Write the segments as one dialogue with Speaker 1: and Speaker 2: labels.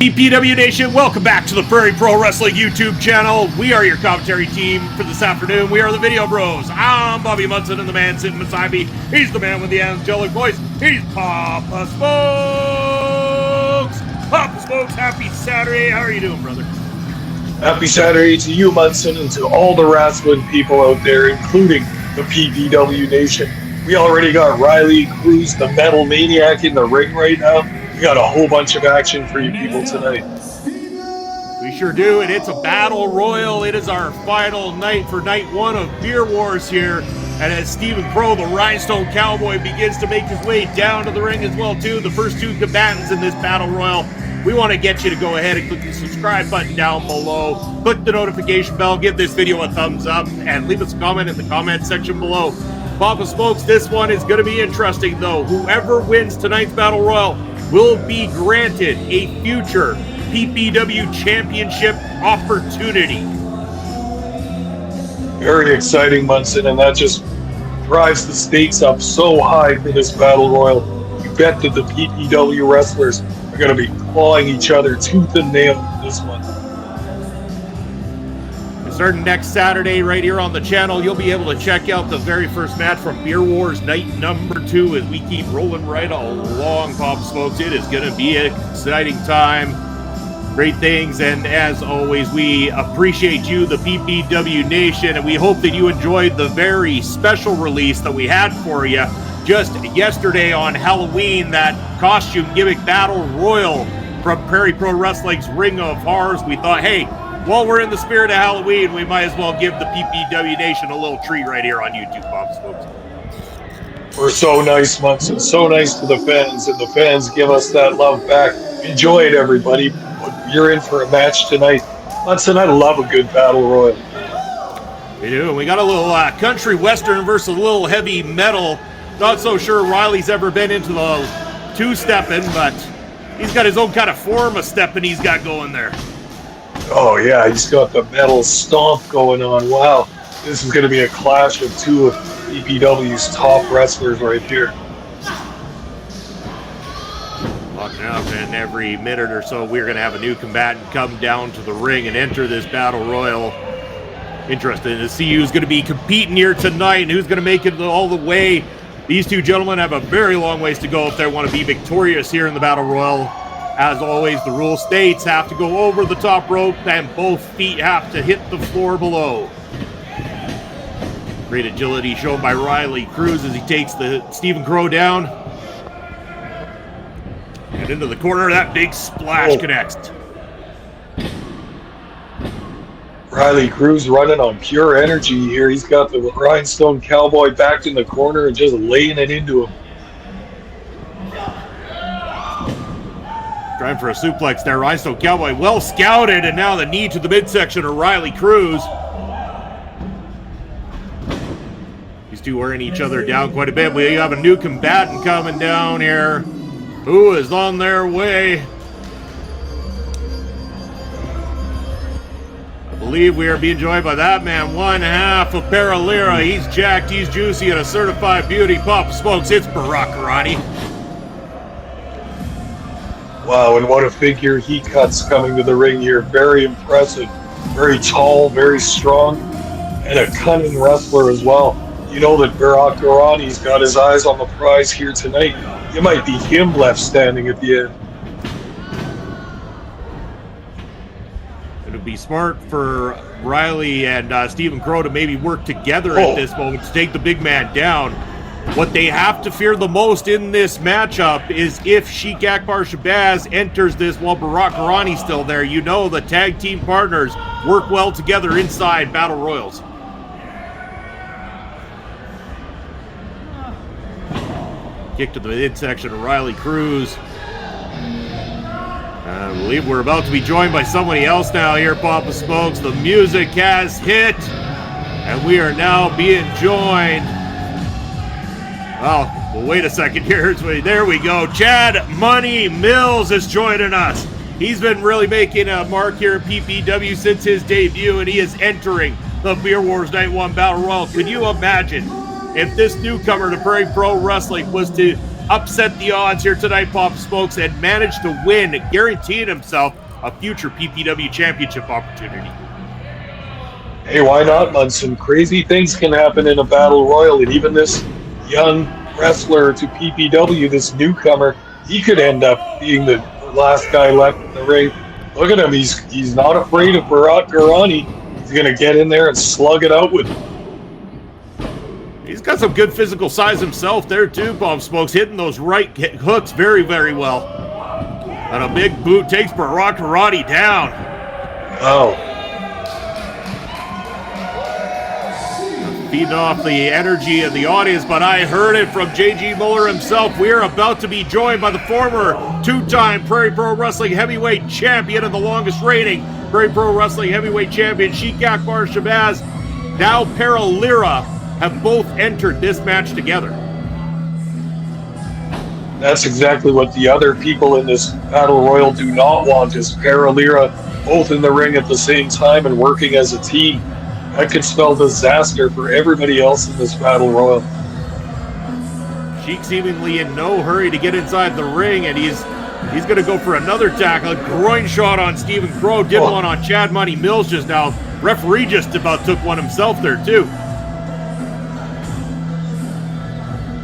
Speaker 1: PPW Nation, welcome back to the Prairie Pro Wrestling YouTube channel. We are your commentary team for this afternoon. We are the Video Bros. I'm Bobby Munson, and the man sitting beside me, he's the man with the angelic voice. He's Papa Smokes. Papa Smokes, happy Saturday. How are you doing, brother?
Speaker 2: Happy Saturday to you, Munson, and to all the wrestling people out there, including the PPW Nation. We already got Riley, Cruz, the Metal Maniac in the ring right now. We got a whole bunch of action for you people tonight.
Speaker 1: We sure do, and it's a battle royal. It is our final night for night one of Beer Wars here. And as Crowe, the Rhinestone Cowboy, begins to make his way down to the ring as well, too, the first two combatants in this battle royal, we want to get you to go ahead and click the subscribe button down below, click the notification bell, give this video a thumbs up, and leave us a comment in the comment section below. Papa Smokes, this one is going to be interesting, though. Whoever wins tonight's battle royal will be granted a future PPW Championship opportunity.
Speaker 2: Very exciting, Munson, and that just drives the stakes up so high for this battle royal. You bet that the PPW wrestlers are going to be clawing each other tooth and nail in this one.
Speaker 1: Starting next Saturday right here on the channel, you'll be able to check out the very first match from Beer Wars night number 2 as we keep rolling right along, Papa Smokes. It is going to be an exciting time. Great things, and as always, we appreciate you, the PPW Nation, and we hope that you enjoyed the very special release that we had for you just yesterday on Halloween, that costume gimmick battle royal from Prairie Pro Wrestling's Ring of Horrors. We thought, hey, while we're in the spirit of Halloween, we might as well give the PPW Nation a little treat right here on YouTube, Papa Smokes.
Speaker 2: We're so nice, Munson, so nice to the fans, and the fans give us that love back. Enjoy it, everybody. You're in for a match tonight. Munson, I love a good battle royal.
Speaker 1: We do. We got a little country western versus a little heavy metal. Not so sure Riley's ever been into the two-stepping, but he's got his own kind of form of stepping he's got going there.
Speaker 2: Oh, yeah, he's got the metal stomp going on. Wow, this is going to be a clash of two of PPW's top wrestlers right here.
Speaker 1: Locking up, and every minute or so, we're going to have a new combatant come down to the ring and enter this battle royal. Interesting to see who's going to be competing here tonight and who's going to make it all the way. These two gentlemen have a very long ways to go if they want to be victorious here in the battle royal. As always, the rule states have to go over the top rope and both feet have to hit the floor below. Great agility shown by Riley Cruz as he takes the Crowe down. And into the corner, that big splash connects.
Speaker 2: Riley Cruz running on pure energy here. He's got the Rhinestone Cowboy backed in the corner and just laying it into him.
Speaker 1: Trying for a suplex there. Rhinestone Cowboy well scouted, and now the knee to the midsection of Riley Cruz. These two wearing each other down quite a bit. We have a new combatant coming down here who is on their way. I believe we are being joined by that man, one half of Paralera. He's jacked, he's juicy, and a certified beauty. Papa Smokes, it's Berat Gorani.
Speaker 2: Wow, and what a figure he cuts coming to the ring here. Very impressive. Very tall, very strong, and a cunning wrestler as well. You know that Berat Gorani's got his eyes on the prize here tonight. It might be him left standing at the end.
Speaker 1: It would be smart for Riley and Crowe to maybe work together at this moment to take the big man down. What they have to fear the most in this matchup is if Sheik, Akbar, Shabaz enters this while Berat Gorani's still there. You know the tag team partners work well together inside battle royals. Kick to the midsection of Riley Cruz. I believe we're about to be joined by somebody else now here, Papa Smokes. The music has hit, and we are now being joined. Well, wait a second here. There we go. Chad Money Mills is joining us. He's been really making a mark here at PPW since his debut, and he is entering the Beer Wars Night 1 Battle Royal. Could you imagine if this newcomer to Prairie Pro Wrestling was to upset the odds here tonight, Pop Smokes, and managed to win, guaranteeing himself a future PPW Championship opportunity.
Speaker 2: Hey, why not, Munson? Crazy things can happen in a battle royal, and even this young wrestler to PPW, this newcomer, he could end up being the last guy left in the ring. Look at him. He's not afraid of Berat Gorani. He's going to get in there and slug it out with him.
Speaker 1: He's got some good physical size himself there too, Pop Smokes, hitting those right hooks very, very well. And a big boot takes Berat Gorani down.
Speaker 2: Oh.
Speaker 1: Feeding off the energy of the audience, but I heard it from J.G. Muller himself. We are about to be joined by the former two-time Prairie Pro Wrestling Heavyweight Champion and the longest reigning Prairie Pro Wrestling Heavyweight Champion, Sheik, Akbar, Shabaz, now Paralira, have both entered this match together.
Speaker 2: That's exactly what the other people in this battle royal do not want, is Paralira both in the ring at the same time and working as a team. That could spell disaster for everybody else in this battle royal.
Speaker 1: Sheik seemingly in no hurry to get inside the ring, and he's going to go for another tackle. A groin shot on Stephen Crowe, did one on Chad Money Mills just now. Referee just about took one himself there too.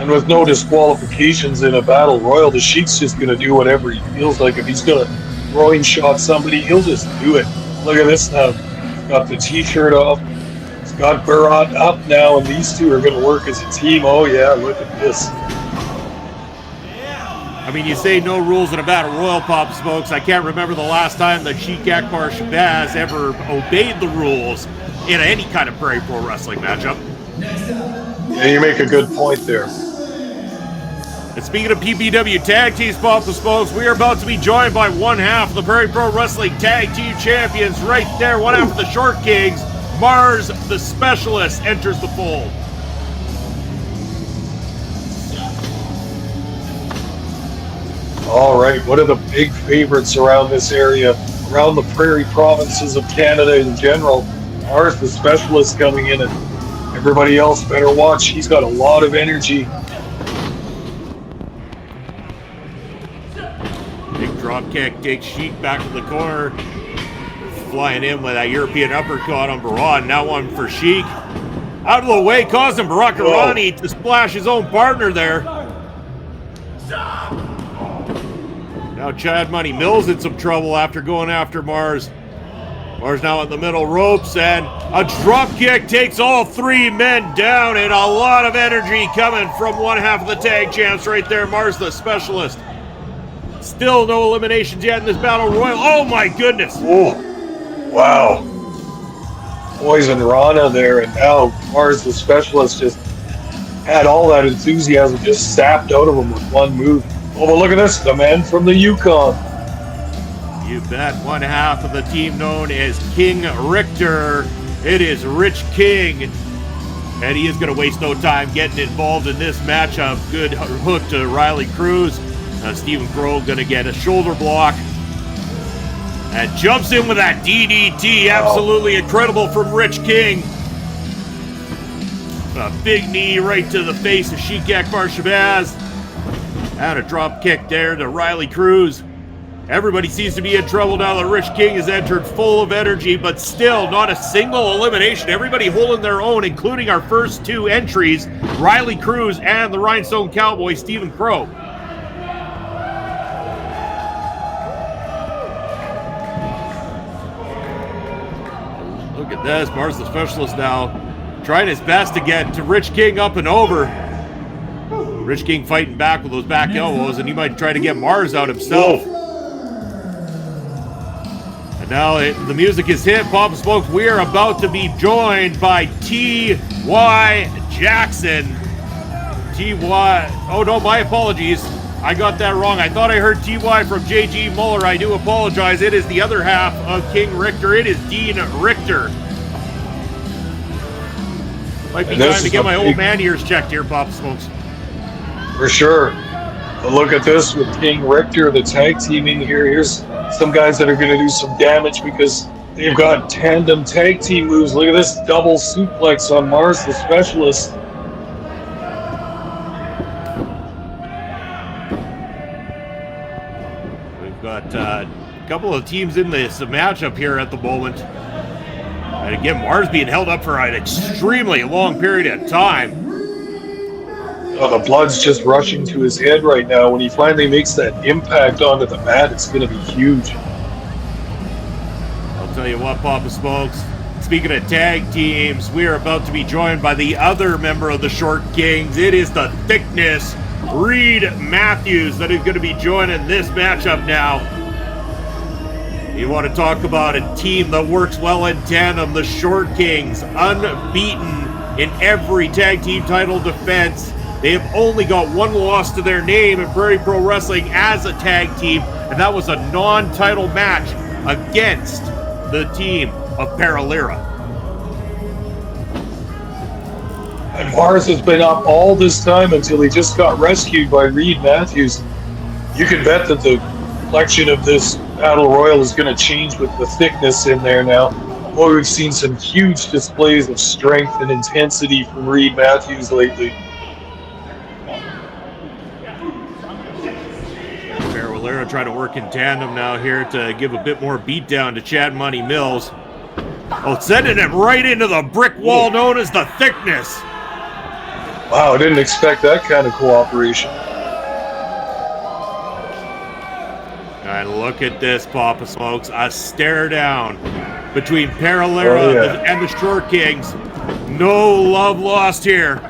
Speaker 2: And with no disqualifications in a battle royal, the Sheik's just going to do whatever he feels like. If he's going to groin shot somebody, he'll just do it. Look at this now. He's got the t-shirt off. He's got Berat up now, and these two are going to work as a team. Oh yeah, look at this.
Speaker 1: I mean, you say no rules in a battle royal, Pop Smokes. I can't remember the last time that Sheik, Akbar, Shabaz ever obeyed the rules in any kind of Prairie Pro Wrestling matchup.
Speaker 2: Yeah, you make a good point there.
Speaker 1: And speaking of PPW Tag Teams, Pop Smokes, we are about to be joined by one half of the Prairie Pro Wrestling Tag Team Champions right there. One half of the Short Kings, Marz The Specialist, enters the fold.
Speaker 2: All right, one of the big favorites around this area, around the prairie provinces of Canada in general. Marz The Specialist coming in, and everybody else better watch. He's got a lot of energy.
Speaker 1: Big drop kick takes Sheik back to the corner. Flying in with that European uppercut on Berat. Now one for Sheik. Out of the way, causing Berat Gorani to splash his own partner there. Now Chad Money Mills in some trouble after going after Marz. Marz now in the middle ropes, and a drop kick takes all three men down, and a lot of energy coming from one half of the tag champs right there, Marz The Specialist. Still no eliminations yet in this battle royal. Oh my goodness.
Speaker 2: Oh, wow. Poison Rana there, and now Marz The Specialist just had all that enthusiasm just sapped out of him with one move. Oh, but look at this, the man from the Yukon.
Speaker 1: You bet. One half of the team known as King Richter. It is Rich King. And he is going to waste no time getting involved in this matchup. Good hook to Riley Cruz. Stephen Crowe going to get a shoulder block. And jumps in with that DDT. Absolutely incredible from Rich King. A big knee right to the face of Sheik, Akbar, Shabaz. And a drop kick there to Riley Cruz. Everybody seems to be in trouble now that Rich King has entered full of energy, but still not a single elimination. Everybody holding their own, including our first two entries, Riley Cruz and the Rhinestone Cowboy, Stephen Crowe. Look at this, Marz The Specialist now trying his best to get to Rich King up and over. Rich King fighting back with those back elbows, and he might try to get Marz out himself. And now the music is hit. Pop Smokes, we are about to be joined by T.Y. Jackson. T.Y. Oh no, my apologies. I got that wrong. I thought I heard T.Y. from J.G. Muller. I do apologize. It is the other half of King Richter. It is Dean Richter. Might be time to get my old man ears checked here, Pop Smokes.
Speaker 2: For sure. But look at this with King Richter, the tag teaming here. Here's some guys that are going to do some damage because they've got tandem tag team moves. Look at this double suplex on Marz The Specialist.
Speaker 1: couple of teams in this matchup here at the moment. And again, Marz being held up for an extremely long period of time.
Speaker 2: Oh, the blood's just rushing to his head right now. When he finally makes that impact onto the mat, it's going to be huge.
Speaker 1: I'll tell you what, Papa Smokes. Speaking of tag teams, we are about to be joined by the other member of the Short Kings. It is the Thickness, Reid Mathews, that is going to be joining this matchup now. You want to talk about a team that works well in tandem, the Short Kings, unbeaten in every tag team title defense. They have only got one loss to their name in Prairie Pro Wrestling as a tag team, and that was a non-title match against the team of Paralera.
Speaker 2: And Marz has been up all this time until he just got rescued by Reid Mathews. You can bet that the complexion of this Battle Royal is going to change with the Thickness in there now. Boy, we've seen some huge displays of strength and intensity from Reid Mathews lately.
Speaker 1: Paralera trying to work in tandem now here to give a bit more beatdown to Chad Money Mills. Oh, sending him right into the brick wall known as the Thickness.
Speaker 2: Wow, I didn't expect that kind of cooperation.
Speaker 1: And look at this, Papa Smokes. A stare down between Paralera and the Short Kings. No love lost here.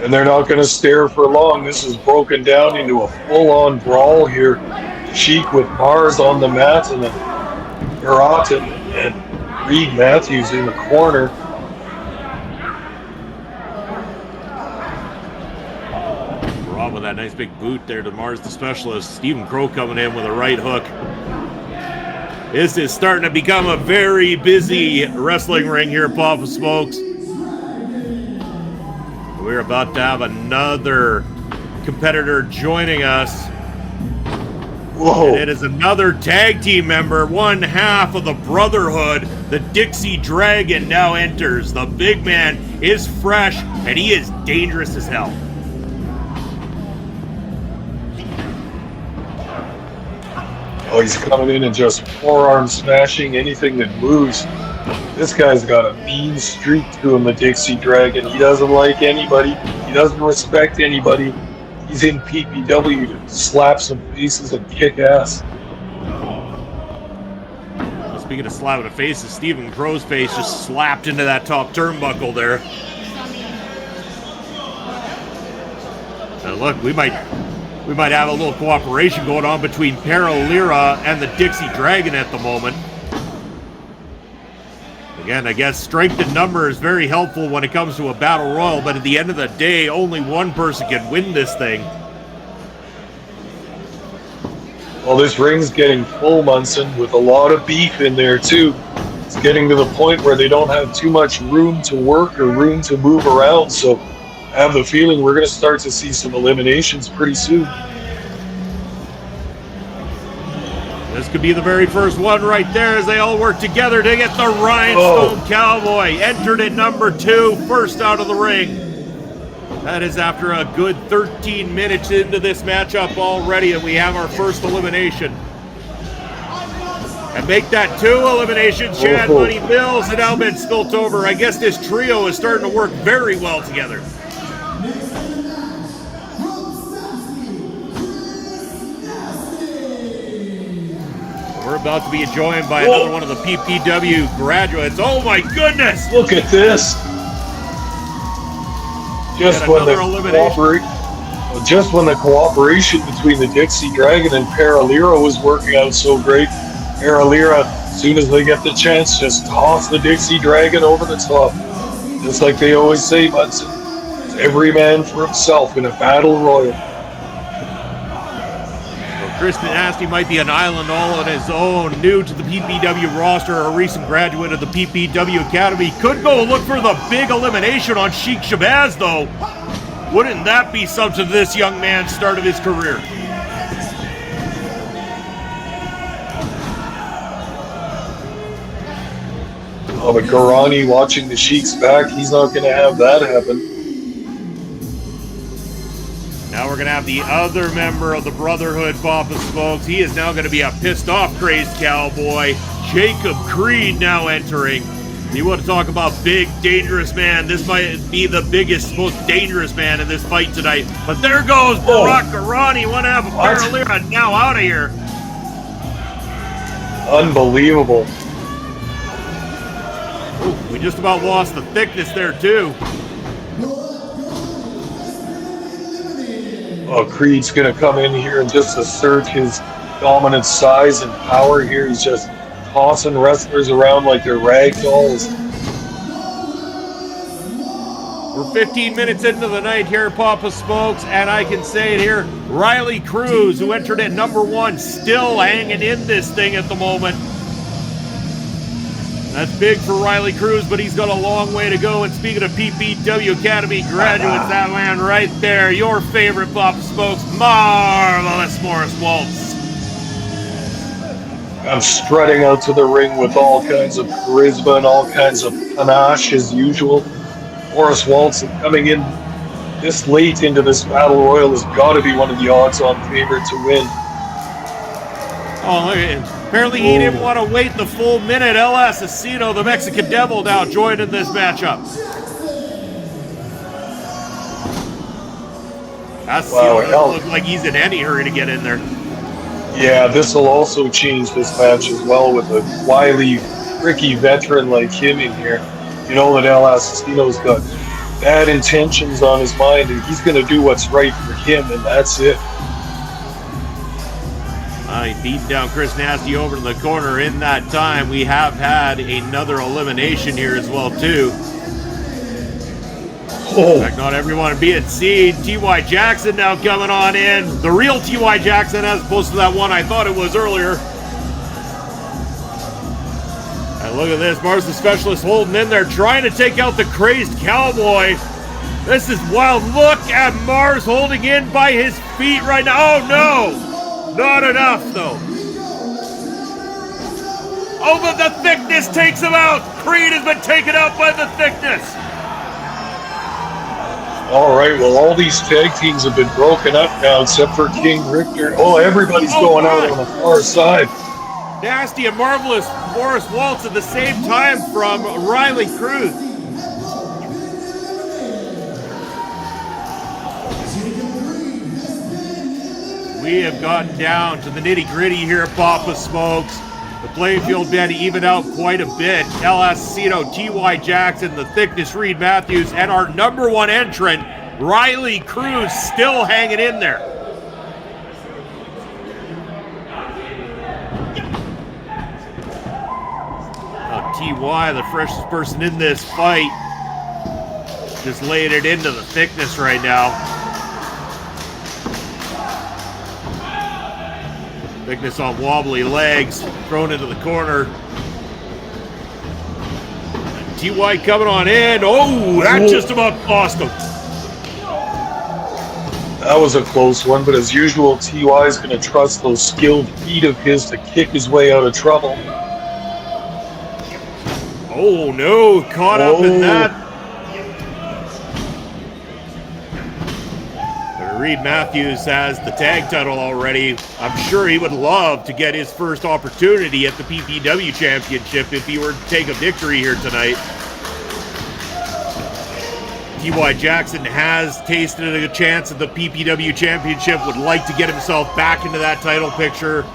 Speaker 2: And they're not going to stare for long. This is broken down into a full-on brawl here. Sheik with Marz on the mat, and then Berat and Reid Mathews in the corner.
Speaker 1: Berat with that nice big boot there to Marz The Specialist. Crowe coming in with a right hook. This is starting to become a very busy wrestling ring here, Papa Smokes. We're about to have another competitor joining us.
Speaker 2: Whoa.
Speaker 1: And it is another tag team member, one half of the Brotherhood. The Dixie Dragon now enters. The big man is fresh, and he is dangerous as hell.
Speaker 2: Oh, he's coming in and just forearm smashing anything that moves. This guy's got a mean streak to him, the Dixie Dragon. He doesn't like anybody. He doesn't respect anybody. He's in PPW to slap some faces and kick ass.
Speaker 1: Speaking of slapping the faces, Crow's face just slapped into that top turnbuckle there. Now look, we might have a little cooperation going on between Paralera and the Dixie Dragon at the moment. Again, I guess strength in number is very helpful when it comes to a battle royal, but at the end of the day, only one person can win this thing.
Speaker 2: Well, this ring's getting full, Munson, with a lot of beef in there, too. It's getting to the point where they don't have too much room to work or room to move around, so I have the feeling we're going to start to see some eliminations pretty soon.
Speaker 1: This could be the very first one right there as they all work together to get the Rhinestone Cowboy. Entered at number 2, first out of the ring. That is after a good 13 minutes into this matchup already, and we have our first elimination. And make that 2 eliminations, Chad Money Mills and now been spilt over. I guess this trio is starting to work very well together. We're about to be joined by another one of the PPW graduates. Oh my goodness!
Speaker 2: Look at this! Just when the cooperation between the Dixie Dragon and Paralera was working out so great, Paralera, as soon as they get the chance, just toss the Dixie Dragon over the top. Just like they always say, Munson, it's every man for himself in a battle royal.
Speaker 1: Chris Nasty might be an island all on his own, new to the PPW roster, a recent graduate of the PPW Academy. Could go look for the big elimination on Sheik Shabaz, though. Wouldn't that be something to this young man's start of his career?
Speaker 2: Oh, but Gorani watching the Sheik's back, he's not going to have that happen.
Speaker 1: Now we're we're going to have the other member of the Brotherhood, Papa Smokes. He is now going to be a pissed off crazed cowboy. Jacob Creed now entering. You want to talk about big, dangerous man. This might be the biggest, most dangerous man in this fight tonight. But there goes Berat Gorani, 1/2 of Paralira, now out of here.
Speaker 2: Unbelievable.
Speaker 1: Ooh, we just about lost the thickness there, too.
Speaker 2: Oh, Creed's going to come in here and just assert his dominant size and power here. He's just tossing wrestlers around like they're rag dolls.
Speaker 1: We're 15 minutes into the night here, Papa Smokes, and I can say it here, Riley Cruz, who entered at #1, still hanging in this thing at the moment. That's big for Riley Cruz, but he's got a long way to go. And speaking of PPW Academy graduates, that man right there, your favorite Papa Smokes, marvelous Maurice Waltz.
Speaker 2: I'm strutting out to the ring with all kinds of charisma and all kinds of panache as usual. Maurice Waltz coming in this late into this battle royal has got to be one of the odds-on favorite to win.
Speaker 1: Oh, look at him. Apparently he didn't want to wait the full minute. El Asesino, the Mexican Devil, now joined in this matchup. Asesino doesn't look like he's in any hurry to get in there.
Speaker 2: Yeah, this will also change this match as well with a wily, tricky veteran like him in here. You know that El Asesino's got bad intentions on his mind, and he's going to do what's right for him, and that's it.
Speaker 1: He beat down Chris Nasty over in the corner. In that time, we have had another elimination here as well, too. In fact, not everyone being seen. T.Y. Jackson now coming on in. The real T.Y. Jackson as opposed to that one I thought it was earlier. And look at this. Marz The Specialist holding in there, trying to take out the crazed cowboy. This is wild. Look at Marz holding in by his feet right now. Oh, no. Not enough, though. Oh, but the thickness takes him out. Creed has been taken out by the thickness.
Speaker 2: All right, well, all these tag teams have been broken up now except for King Richter. Oh, everybody's going out on the far side.
Speaker 1: Nasty and marvelous Maurice Waltz at the same time from Riley Cruz. We have gotten down to the nitty-gritty here at Papa Smokes. The playing field been even out quite a bit. El Asesino, T.Y. Jackson, the thickness Reid Mathews, and our #1 entrant, Riley Cruz, still hanging in there. T.Y., the freshest person in this fight, just laying it into the thickness right now. Thickness on wobbly legs, thrown into the corner. T.Y. coming on in. Oh, that just about cost him.
Speaker 2: That was a close one, but as usual, T.Y. is going to trust those skilled feet of his to kick his way out of trouble.
Speaker 1: Oh, no, caught up in that. Reid Mathews has the tag title already. I'm sure he would love to get his first opportunity at the PPW Championship if he were to take a victory here tonight. T.Y. Jackson has tasted a chance at the PPW Championship, would like to get himself back into that title picture.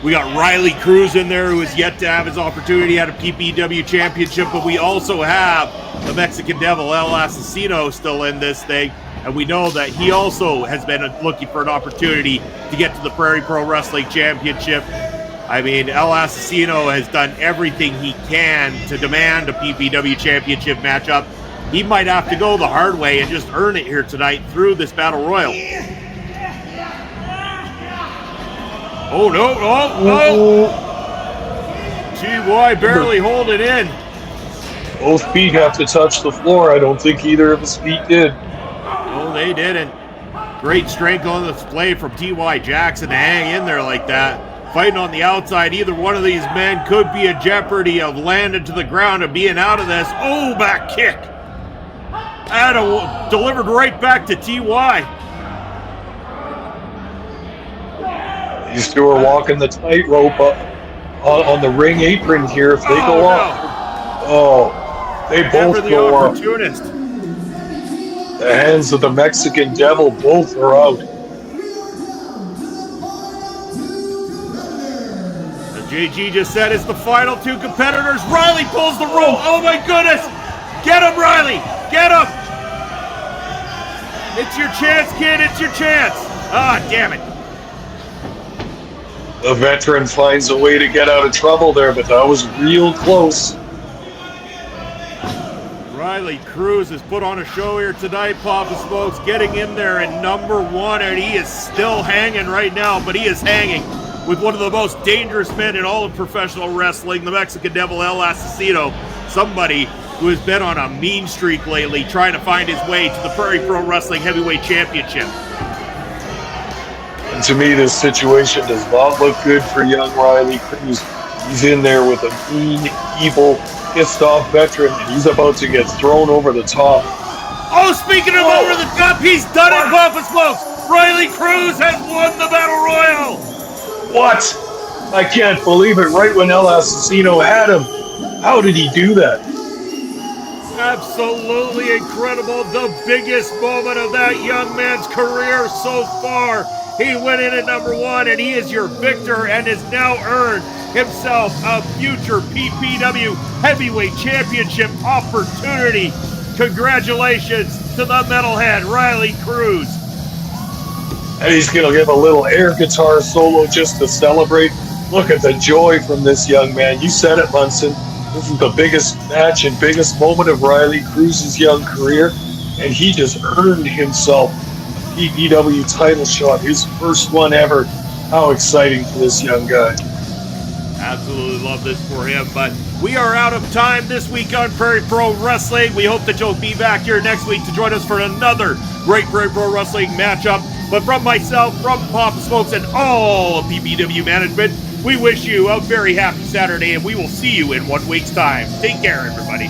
Speaker 1: We got Riley Cruz in there, who has yet to have his opportunity at a PPW Championship, but we also have the Mexican Devil, El Asesino, still in this thing. And we know that he also has been looking for an opportunity to get to the Prairie Pro Wrestling Championship. I mean, El Asesino has done everything he can to demand a PPW Championship matchup. He might have to go the hard way and just earn it here tonight through this Battle Royal. Oh, no. Oh. T.Y. barely holding in.
Speaker 2: Both feet have to touch the floor. I don't think either of his feet did.
Speaker 1: No, they didn't. Great strength on display from T.Y. Jackson to hang in there like that. Fighting on the outside, either one of these men could be in jeopardy of landing to the ground and being out of this. Oh, back kick. Delivered right back to T.Y.
Speaker 2: These two are walking the tightrope on the ring apron here. If they go off, they both go off.
Speaker 1: Opportunist.
Speaker 2: The hands of the Mexican Devil both are out.
Speaker 1: As JG just said, it's the final two competitors. Riley pulls the rope. Oh my goodness! Get him, Riley! Get him! It's your chance, kid. It's your chance. Ah, damn it.
Speaker 2: The veteran finds a way to get out of trouble there, but that was real close.
Speaker 1: Riley Cruz has put on a show here tonight, Papa Smokes, getting in there in number 1, and he is still hanging right now, but he is hanging with one of the most dangerous men in all of professional wrestling, the Mexican Devil, El Asesino, somebody who has been on a mean streak lately, trying to find his way to the Prairie Pro Wrestling Heavyweight Championship.
Speaker 2: And to me, this situation does not look good for young Riley Cruz. He's in there with a mean, evil, pissed-off veteran, and he's about to get thrown over the top.
Speaker 1: Oh, speaking of over the top, he's done it, Papa Smokes! Riley Cruz has won the Battle Royal!
Speaker 2: What? I can't believe it, right when El Asesino had him. How did he do that?
Speaker 1: Absolutely incredible. The biggest moment of that young man's career so far. He went in at number 1, and he is your victor and has now earned himself a future PPW Heavyweight Championship opportunity. Congratulations to the metalhead, Riley Cruz.
Speaker 2: And he's going to give a little air guitar solo just to celebrate. Look at the joy from this young man. You said it, Munson. This is the biggest match and biggest moment of Riley Cruz's young career, and he just earned himself a PPW title shot, his first one ever. How exciting for this young guy.
Speaker 1: Absolutely love this for him, but we are out of time this week on Prairie Pro Wrestling. We hope that you'll be back here next week to join us for another great Prairie Pro Wrestling matchup. But from myself, from Papa Smokes, and all of PPW management, we wish you a very happy Saturday, and we will see you in 1 week's time. Take care, everybody.